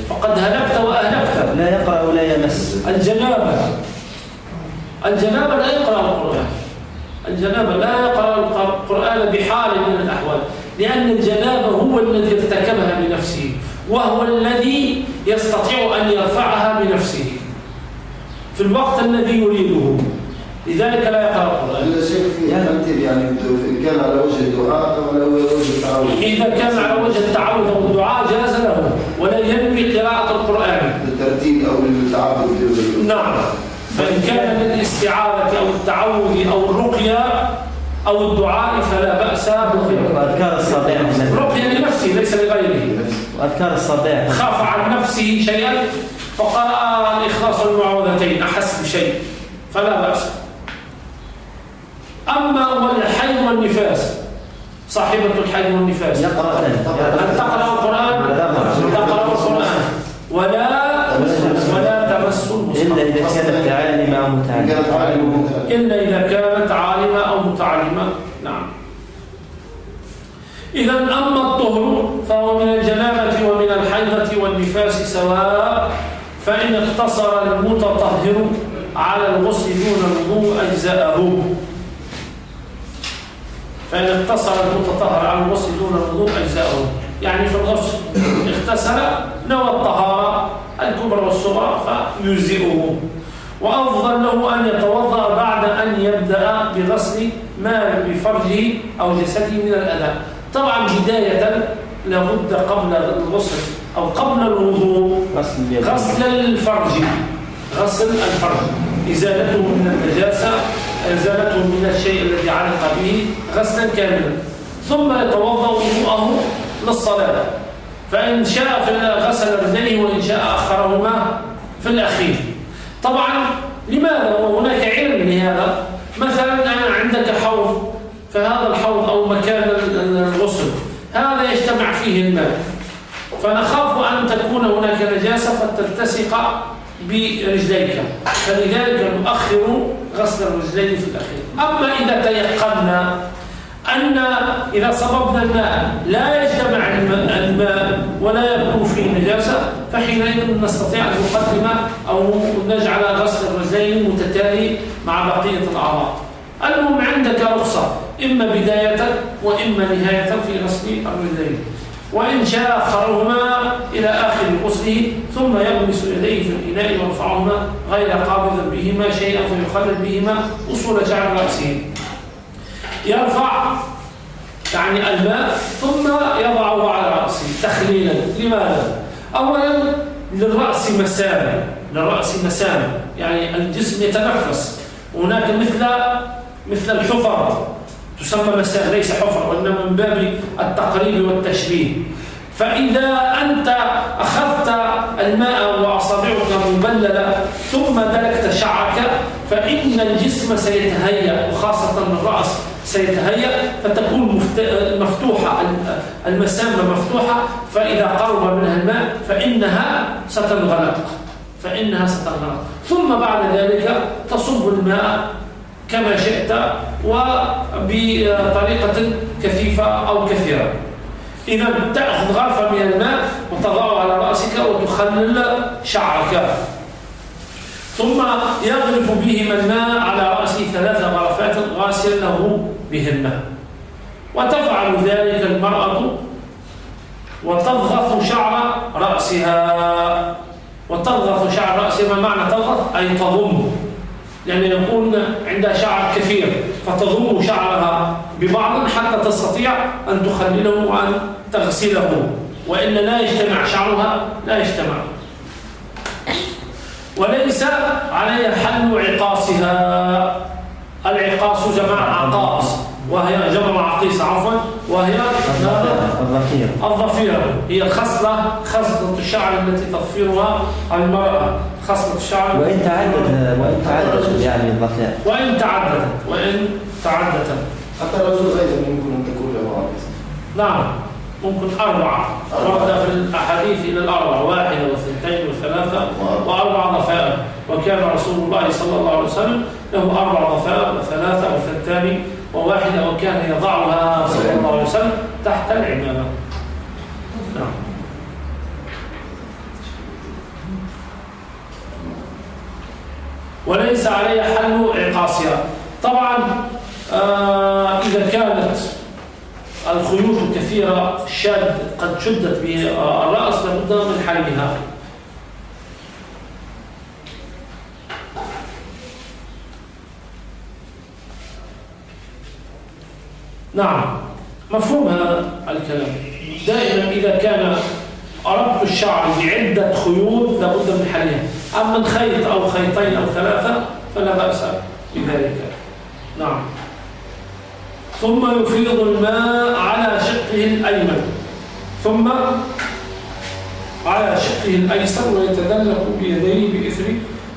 فقد هلكت وأهلكت. لا يقرأ ولا يمس. الجنابة لا يقرأ القرآن. الجنابة لا يقرأ القرآن بحال من الأحوال، لأن الجنابة هو الذي ارتكبها بنفسه، وهو الذي يستطيع أن يرفعها بنفسه في الوقت الذي يريده، لذلك لا يقرأ القرآن. هل شيء في تمثيل يعني إن كان على وجه الدعاء أو على وجه التعوذ؟ إذا كان على وجه التعوذ أو الدعاء جاز له، ولا ينوي قراءة القرآن للترتيب أو للتعبد. نعم. فإن كان للاستعاذة أو التعوذ أو الرقية أو الدعاء فلا بأس بالقراءة. وأذكار الصباح رقية لنفسه ليس لغيره. وأذكار الصباح خاف عن نفسه شيئا فقال الإخلاص والمعوذتين أحس بشيء فلا بأس. أما والحيض والنفاس، صاحبة الحيض والنفاس أن تقرأ القرآن ولا تمس المصحف إلا إذا كانت عالمة أو متعلمة. إلا إذا كانت عالمة أو متعلمة. نعم. إذا أما الطهر فهو من الجنابة ومن الحيضة والنفاس سواء، فإن اقتصر المتطهر على الغسل دون الوضوء أجزأه. فإن اقتصر المتطهر على الغسل دون الوضوء أجزأه، يعني في الغسل اغتسل نوى الطهارة الكبرى والصغرى فيجزئه. وأفضل له أن يتوضأ بعد أن يبدأ بغسل ما بفرجه أو جسده من الأذى. طبعا بداية لابد قبل الغسل أو قبل الوضوء غسل الفرج، إزالته من النجاسة، إزالته من الشيء الذي علق به غسلا كاملا، ثم يتوضأ وضوءه للصلاة. فإن شاء غسل رجليه وإن شاء أخرهما في الأخير. طبعا لماذا؟ وهناك علم لهذا. مثلا أنا عندك حوض، فهذا الحوض أو مكان الغسل هذا يجتمع فيه الماء، فنخاف أن تكون هناك نجاسة فتلتصق برجليك، فلذلك نؤخر غسل الرجلين في الأخير. أما إذا تيقنا أن إذا صببنا الماء لا يجتمع الماء ولا يكون فيه نجاسة، فحينئذ نستطيع أن نقدم أو نجعل غسل الرجلين متتالي مع بقية الأعضاء. المهم عندك رخصة إما بداية وإما نهاية في غسل الرجلين، وإن شاء أخرهما إلى آخر غسله ثم يغمس يديه في الإناء ويرفعهما غير قابض بهما شيئا فيخلل بهما أصول شعر رأسه. يرفع يعني الماء ثم يضعه على رأسه تخليلا. لماذا؟ أولا للرأس مسام، يعني الجسم يتنفس. هناك مثل الحفر تسمى مسام، ليس حفر وإنما من باب التقريب والتشبيه. فإذا أنت أخذت الماء وأصابعك مبللة ثم دلكت شعرك فإن الجسم سيتهيأ، وخاصة الرأس سيتهيأ، فتكون مفتوحة، المسام مفتوحة، فإذا قرب منها الماء فإنها ستنغلق. ثم بعد ذلك تصب الماء كما شئت وبطريقة كثيفة أو كثيرة. إذا تأخذ غرفة من الماء وتضعه على رأسك وتخلل شعرك، ثم يغرف بهما الماء على رأسه 3 غرفات غاسلا له بهن. وتفعل ذلك المرأة وتضغط شعر رأسها. ما معنى تضغط؟ أي تضم، يعني يكون عندها شعر كثير فتضم شعرها ببعض حتى تستطيع أن تخلله وأن تغسله، وإن لا يجتمع شعرها، لا يجتمع. وليس عليها حل عقاصها. العقاص جمع عقاص، وهي جمع عقيصة وهي الظفيرة، هي خصلة الشعر التي تظفرها المرأة، خصلة الشعر وإن تعددت يعني الظفيرة وإن تعددت حتى الرجل أيضا يمكن أن تكون له عقيصة. نعم، ممكن 4. ورد في الأحاديث إلى 4، 1 و2 و3 و4 ضفائر. وكان رسول الله صلى الله عليه وسلم له 4 ضفائر و3 و2 و1، وكان يضعها صلى الله عليه وسلم تحت العمامة. نعم. وليس عليها حل عقاصها. طبعا إذا كانت الخيوط كثيرة قد شدت بالرأس لابد من حلها. نعم، مفهوم هذا الكلام. دائما إذا كان ربط الشعر بعدة خيوط لابد من حلها، أما من خيط أو خيطين أو ثلاثة فلا بأس بذلك. نعم. ثم يفيض الماء على شقه الأيمن ثم على شقه الأيسر ويتدلك بيديه بإثر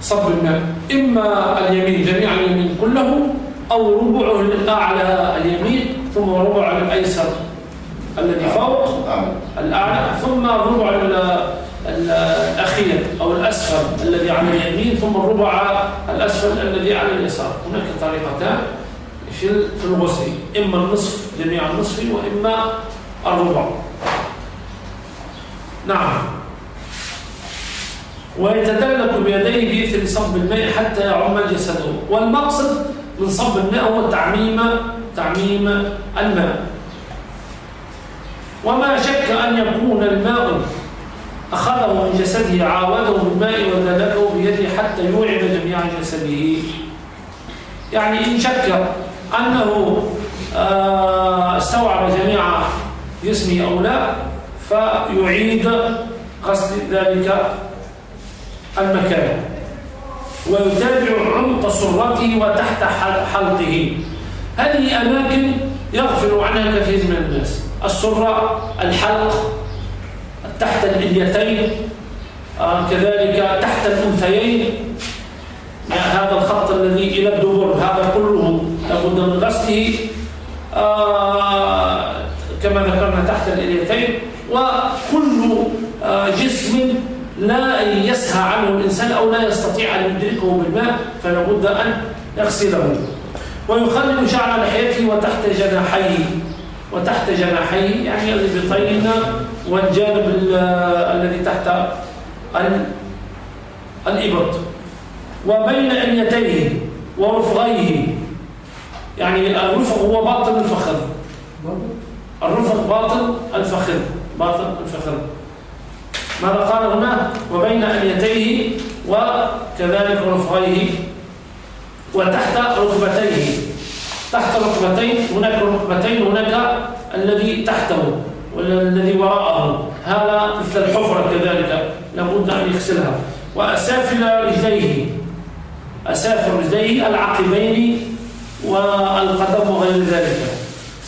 صب الماء، إما اليمين جميع اليمين كله أو ربعه الأعلى اليمين ثم ربع الأيسر الذي فوق الأعلى ثم الربع الأخير أو الأسفل الذي على اليمين ثم الربع الأسفل الذي على اليسار. هناك طريقتان في الغسل، إما النصف جميع النصف وإما الربع. نعم. ويتدلك بيديه بإثر صب الماء حتى يعم جسده، والمقصد من صب الماء هو تعميم الماء. وما شك أن يكون الماء أخذه من جسده عاوده بالماء ودلكه بيده حتى يوعد جميع جسده. يعني إن شك أنه استوعب جميع جسمه أو لا فيعيد غسل ذلك المكان ويتابع عمق سرته وتحت حلقه. هذه أماكن يغفل عنها كثير من الناس: السرة، الحلق، تحت الإليتين، كذلك تحت الأنثيين، هذا الخط الذي إلى الدبر هذا كله لابد من غسله كما ذكرنا تحت الإليتين. وكل جسم لا يسهى عنه الإنسان أو لا يستطيع أن يدركه بالماء فلا بد أن يغسله. ويخلل شعر لحيته وتحت جناحيه يعني الإبطين والجانب الذي تحت الإبط، وبين أنيتيه ورفغيه. يعني الرفغ هو باطن الفخذ، الرفغ باطن الفخذ. ماذا قال هنا؟ وبين أنيتيه وكذلك رفغيه وتحت ركبتيه. تحت ركبتين هناك ركبتين، هناك الذي تحته والذي وراءه، هذا مثل الحفرة كذلك لابد أن يغسلها. وأسافل رجليه العقبين والقدم وغير ذلك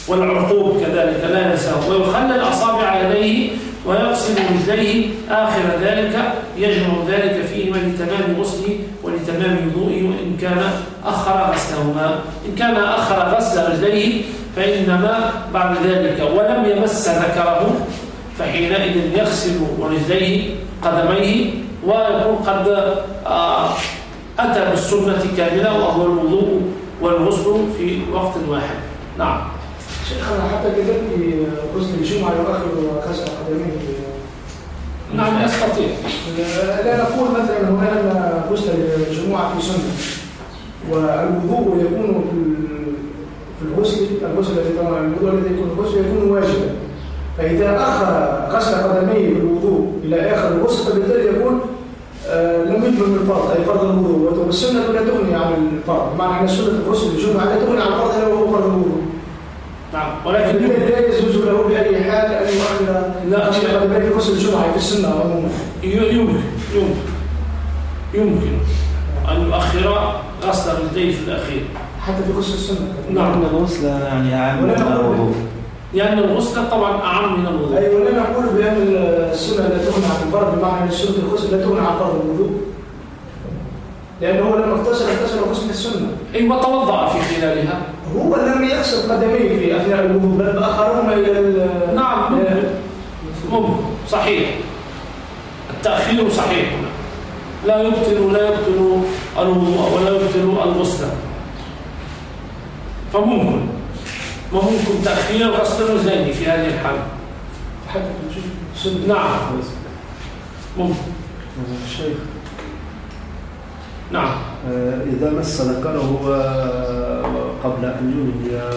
والعقوب كذلك لا ينساه. ويخلل أصابع يديه ويغسل رجليه آخر ذلك، يجمع ذلك فيهما لتمام غسله ولتمام وضوئه. وإن كان أخر غسلهما، إن كان أخر غسل رجليه فإنما بعد ذلك ولم يمس ذكره فحينئذ يغسل رجليه قدميه ويكون قد أتى بالسنة كاملة وهو الوضوء والغسل في وقت واحد. نعم. شيخنا حتى كذلك في غسل الجمعة يؤخر غسل قدميه. نعم يستطيع. لا نقول مثلا هنا غسل الجمعة في سنة والوضوء يكون في الغسل الذي يكون الغسل يكون واجبا، فإذا أخر غسل قدميه بالوضوء إلى آخر الغسل فبالتالي يكون لم يكمل الفرض أي فرض الوضوء، والسنة لا تغني عن الفرض، معنى أن سنة الغسل الجمعة لا تغني عن الفرض إلا وهو فرض الوضوء. نعم. ولكن لا يجوز له بأي حال أن يؤخر غسل قدميه في غسل الجمعة في السنة عموما. يمكن أن يؤخر غسل رجليه في الأخير حتى في غسل السنة. نعم. الغسل يعني أعم من الوضوء، لأن الغسل طبعا أعم من الوضوء. أي ولا نقول بأن السنة لا تغني عن الفرض، بمعنى أن سنة الغسل لا تغني عن فرض الوضوء، لأنه لما اغتسل غسل السنة. أي وتوضأ في خلالها. هو لم يغسل قدميه في أثناء الوضوء بل أخرهما إلى نعم ممكن صحيح، التأخير صحيح، لا يبطل الوضوء ولا يبطل الغسل، فممكن تأخير غسل الرجلين في هذه الحالة حتى في السنة. نعم ممكن. الشيخ نعم. إذا مس ذكره قبل أن ينهي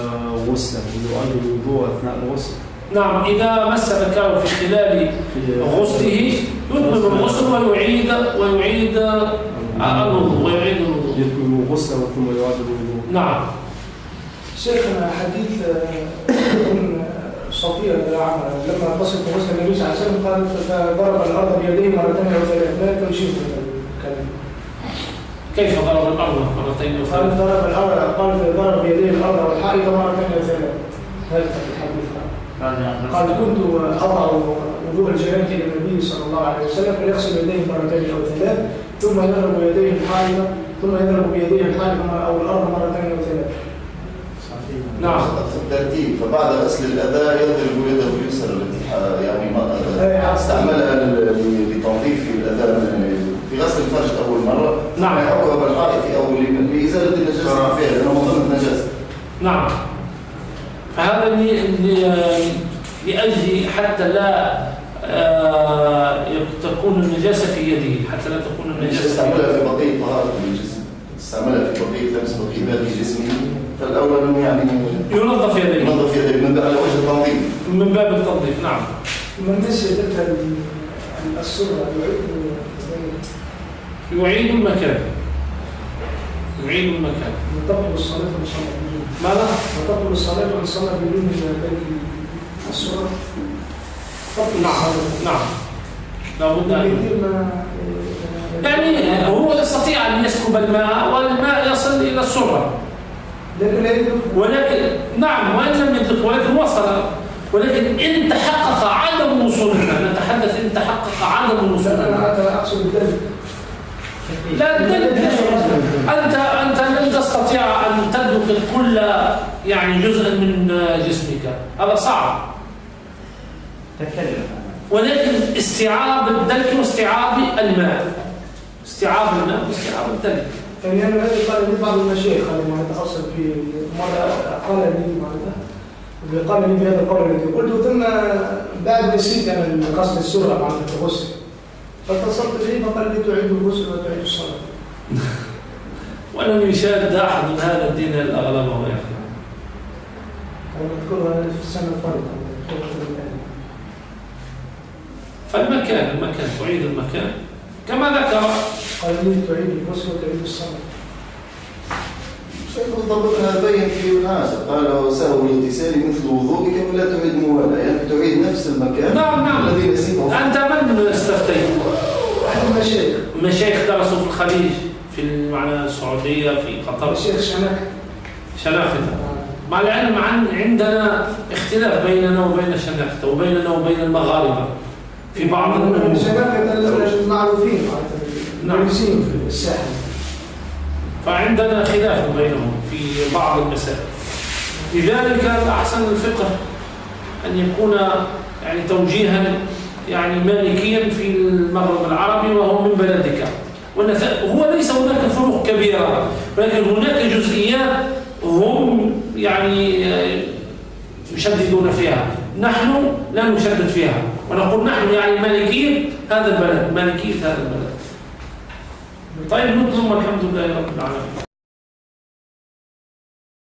غسله يعيد الوضوء أثناء الغسل. نعم، إذا مس ذكره في خلال غسله يتمم الغسل ويعيد الوضوء. يتمم غسله ثم يعيد الوضوء. نعم. شيخنا حديث صفية لما تصف غسل النبي صلى الله عليه وسلم قال ضرب الأرض بيديه مرتين أو ثلاث، لا تشير الكلام. كيف ضرب الأرض مرتين أو ثلاث؟ قال ضرب بيديه الأرض والحائط مرتين أو ثلاث. هذا الحديث قال كنت أضع وضوء الجنابة إلى النبي صلى الله عليه وسلم فيغسل يديه مرتين أو ثلاث ثم يضرب يديه الحائط أو الأرض مرتين أو ثلاث. نعم. في الترتيب، فبعد غسل الأذى يضرب يده اليسرى التي يعني استعملها لتنظيف الأذى في غسل الفرج أول مرة. نعم. يحكها بالحائط أو لإزالة النجاسة فيها لأنه مظنة نجاسة. نعم. فهذا لأجل حتى لا تكون النجاسة في يده، حتى لا تكون النجاسة استعملها في بقية طهارة الجسم، استعملها في بقية لمس بقية باقي جسمه، فالأول أنه يعني ينظف يديه من على وجه التنظيف، من باب التنظيف. نعم. من نسي تلك السرة يعيد المكان. تبطل الصلاة والصلاة بدون. ماذا؟ تبطل الصلاة والصلاة بدون السرة. نعم. لابد يعني هو يستطيع أن يسكب الماء والماء يصل إلى السرة، ولكن نعم وإن لم يدرك ولكن وصل، ولكن إن تحقق عدم وصولنا، نتحدث إن تحقق عدم وصولنا. أنا أقصد الدلك. لا الدلك أنت لن تستطيع أن تدلك كل يعني جزء من جسمك، هذا صعب. تكلم. ولكن استيعاب الدلك واستيعاب الماء، استيعاب الماء واستيعاب الدلك. يعني أنا قال لي بعض المشايخ لما يتخصص في مرة قال لي بهذا القول الذي قلت، ثم بعد نسيت أنا قصد السرعة مع الغسل، فاتصلت به فقال لي تعيد الغسل وتعيد الصلاة. ولم يشاهد أحد من هذا الدين إلا أغلبه يا أخي. أنا أذكرها في السنة الفارقة. فالمكان تعيد المكان كما ذكر. قال لي تعيد الغسل وتعيد الصلاة. شيخ ضبطها بين في مناسب، قال سهو الاغتسال مثل وضوءك ولا تعيد موالاه، يعني تعيد نفس المكان. نعم. الذي نسيته. أنت من استفتيت؟ أحد المشايخ درسوا في الخليج، في معنى السعودية، في قطر. الشيخ شناخته. مع العلم عندنا اختلاف بيننا وبين شناخته وبيننا وبين المغاربة في بعض الأمور. شناخته معروفين في الساحل. فعندنا خلاف بينهم في بعض المسائل. لذلك الأحسن الفقه أن يكون يعني توجيها يعني مالكيا في المغرب العربي وهو من بلدك. هو ليس هناك فروق كبيرة، ولكن هناك جزئيات هم يعني يشددون فيها، نحن لا نشدد فيها، ونقول نحن يعني مالكية هذا البلد، مالكية هذا البلد. طيب نطلب والحمد لله رب العالمين.